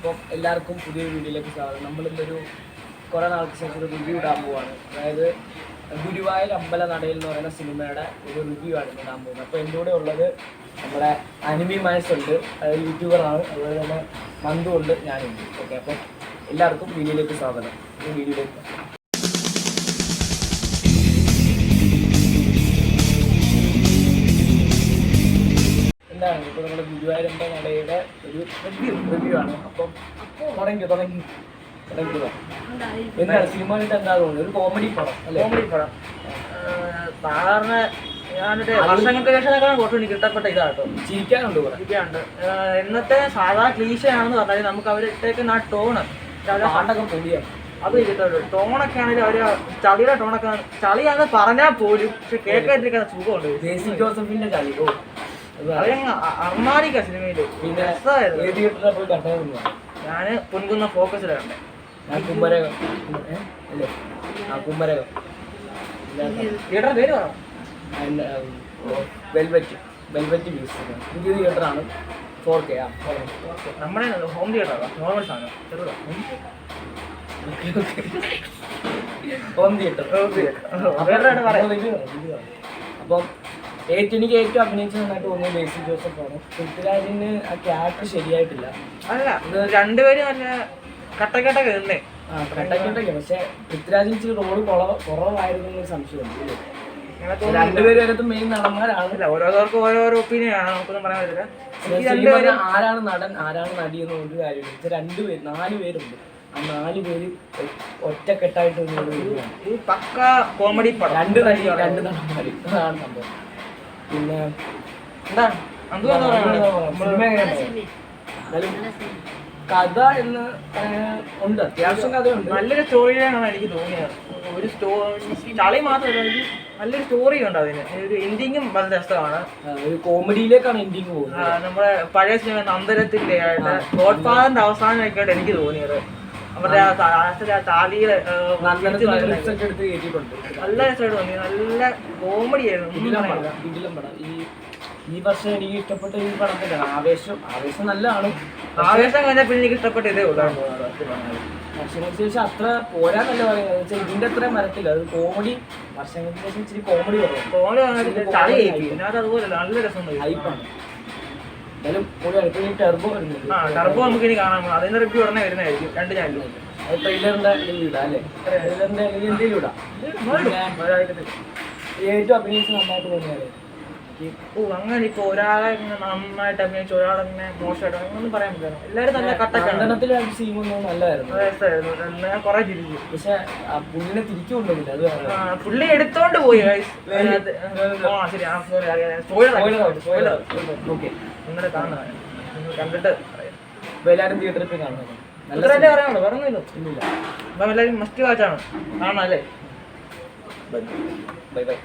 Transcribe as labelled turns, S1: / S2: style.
S1: അപ്പോൾ എല്ലാവർക്കും പുതിയൊരു വീഡിയോയിലേക്ക് സ്വാഗതം. നമ്മളിന്നൊരു കുറേ നാൾക്ക് ശേഷം ഒരു റിവ്യൂ ഇടാൻ പോവാണ്. അതായത് ഗുരുവായൂർ അമ്പലനടയിൽ എന്ന് പറയുന്ന സിനിമയുടെ ഒരു റിവ്യൂ ആണ് ഇടാൻ പോകുന്നത്. അപ്പോൾ എൻ്റെ കൂടെ ഉള്ളത് നമ്മുടെ അനിമി മനസ് ഉണ്ട്, അതായത് യൂട്യൂബറാണ്. അതുപോലെ തന്നെ മന്തു ഉണ്ട്, ഞാനുണ്ട്. ഓക്കെ, അപ്പോൾ എല്ലാവർക്കും വീഡിയോയിലേക്ക് സ്വാഗതം. ഈ വീഡിയോയിലേക്ക് എന്താണ് ഇപ്പോൾ നമ്മുടെ ഗുരുവായൂർ അമ്പലനടയുടെ ഒരു റിവ്യൂ ആണ്. അപ്പം തുടങ്ങി എന്താണ് സിനിമ കണ്ടിട്ട് എന്താ തോന്നുന്നത്? ഒരു കോമഡി പടം അല്ലേ?
S2: കോമഡി പടം സാധാരണ ഞാനൊരു വർഷങ്ങൾക്ക് ശേഷം കുറച്ച് എനിക്ക് ഇഷ്ടപ്പെട്ട ഇതാട്ടോ.
S1: ചിരിക്കാനുണ്ട്
S2: ചിരിക്കാനുണ്ട്. ഇന്നത്തെ സാധാ ക്ലീശയാണെന്ന് പറഞ്ഞാൽ നമുക്ക് അവരിട്ടേക്കുന്ന ആ ടോണ്
S1: പാട്ടൊക്കെ പൊടിയാണ്.
S2: അത് ചെയ്തിട്ടുള്ളൂ. ടോണൊക്കെ ആണെങ്കിലും അവര് ചളിയുടെ ടോണൊക്കെ ചളിയാന്ന് പറഞ്ഞാൽ പോലും പക്ഷെ കേൾക്കാതിരിക്കുന്ന സുഖമുണ്ട്.
S1: ജെസി ജോസഫിന്റെ കളി
S2: അർമാരിക്ക സിനിമയില്
S1: പിന്നെ
S2: ഞാന് പൊൻകുന്ന ഫോക്കസിലാണ് കണ്ടേ.
S1: ഞാൻ കുമരകം അല്ലേ? ആ കുമരകം
S2: തിയേറ്റർ പേര് പറ.
S1: വെൽവെറ്റ് മ്യൂസിക് പുതിയ തിയേറ്ററാണ്. 4K
S2: നമ്മുടെ ഹോം തിയേറ്ററാണ്. നോർമൽ സാധനം ചെറുതാ.
S1: Home theatre. അപ്പം എനിക്ക് ഏറ്റവും അഭിനയിച്ച് നന്നായിട്ട് തോന്നുന്നത് ജെസി ജോസഫാണ്. പൃഥ്വിരാജിന് ആ ക്യാരക്ടർ ശരിയായിട്ടില്ല.
S2: അല്ല, രണ്ടുപേരും നല്ല കട്ടക്കട്ടൊക്കെ ഇരുന്നേ.
S1: കട്ടക്കട്ടൊക്കെ, പക്ഷെ പൃഥ്വിരാജിന് ഇച്ചിരി റോള് കുറവായിരുന്നു സംശയമുണ്ട്. രണ്ടുപേരും അതിനകത്ത് മെയിൻ നടന്മാരാണ്.
S2: ഓരോരുത്തർക്കും ഓരോരോ ഒപ്പീനിയൻ ആണ്, നമുക്കൊന്നും പറയാൻ പറ്റില്ല.
S1: ആരാണ് നടൻ ആരാണ് നടി എന്ന് ഒരു കാര്യമില്ല. 4 പേരുണ്ട്. ആ 4 പേര് ഒറ്റക്കെട്ടായിട്ട്
S2: ഈ പക്ക കോമഡി പടം.
S1: 2 നടന്മാര്, അതാണ് സംഭവം. പിന്നെ
S2: എന്താണ്
S1: സിനിമ എങ്ങനെയാണ്? കഥ എന്ന് ഉണ്ട്, അത്യാവശ്യം കഥയുണ്ട്.
S2: നല്ലൊരു സ്റ്റോറിയാണ് എനിക്ക് തോന്നിയത്. ഒരു ചളി മാത്രമല്ല, നല്ലൊരു സ്റ്റോറി ഉണ്ട് അതിന്. ഒരു എൻഡിങ്ങും വളരെ രസമാണ്.
S1: ഒരു കോമഡിയിലേക്കാണ് എൻഡിങ് പോകുന്നത്.
S2: നമ്മുടെ പഴയ സിനിമ നന്ദനത്തിന്റെ ആയിട്ട് ഗോഡ് ഫാദറിന്റെ അവസാനമൊക്കെയായിട്ട് എനിക്ക് തോന്നിയത്. അവരുടെ താലിയില്
S1: നല്ല രസമായിട്ട്
S2: തോന്നി. നല്ല കോമഡി ആയിരുന്നു.
S1: ഈ വർഷം എനിക്ക് ഇഷ്ടപ്പെട്ട ഈ പടത്തിന്റെ ആവേശം നല്ലതാണ്.
S2: ആവേശം കഴിഞ്ഞാൽ പിന്നെ എനിക്ക് ഇഷ്ടപ്പെട്ട ഇതേ ഉള്ളൂ.
S1: വർഷങ്ങൾക്ക് ശേഷം അത്ര പോരാന്നല്ല പറയുന്നത്. ഇതിന്റെ അത്ര മരത്തില്ല. അത് കോമഡി വർഷങ്ങൾക്ക് ശേഷം ഇച്ചിരി കോമഡി
S2: അതുപോലെ നല്ല രസം
S1: ഹൈപ്പാണ്. എന്തായാലും കൂടി അടുത്ത ടെർബോ വരുന്നുണ്ട്.
S2: ടെർബോ നമുക്ക് ഇനി കാണാൻ അതിന്റെ റിവ്യൂ ഉടനെ വരുന്നതായിരിക്കും. 2 ചാനലും
S1: ട്രെയിലറിന്റെ ഇടാം അല്ലേ? ട്രെയിലറിന്റെ എന്തെങ്കിലും ഇടാം. ഏറ്റവും അഭിനയിച്ച് നന്നായിട്ട് തോന്നിയാലേ
S2: അങ്ങനെ ഇപ്പൊ ഒരാളെ നന്നായിട്ട് അഭിനയിച്ചു ഒരാളെങ്ങനെ മോശമായിട്ട് അങ്ങനൊന്നും പറയാൻ പറ്റില്ല. എല്ലാവരും നല്ല
S1: കണ്ടനത്തിലെ സീമൊന്നും നല്ലതായിരുന്നു.
S2: ഞാൻ കുറെ ചിരിച്ചു.
S1: പക്ഷെ പുള്ളിനെ തിരിച്ചു കൊണ്ടുപോയില്ല. അത്
S2: പുള്ളി എടുത്തോണ്ട് പോയി. നിങ്ങളെ കാണുന്നത് നിങ്ങൾ കണ്ടിട്ട്
S1: എല്ലാവരും തിയേറ്ററിൽ പോയി കാണുന്നത്.
S2: പറയാനുള്ളൂ, പറഞ്ഞില്ല. അപ്പം എല്ലാവരും മസ്റ്റ് വാച്ചാണ് കാണാം അല്ലേ?
S1: Bye bye.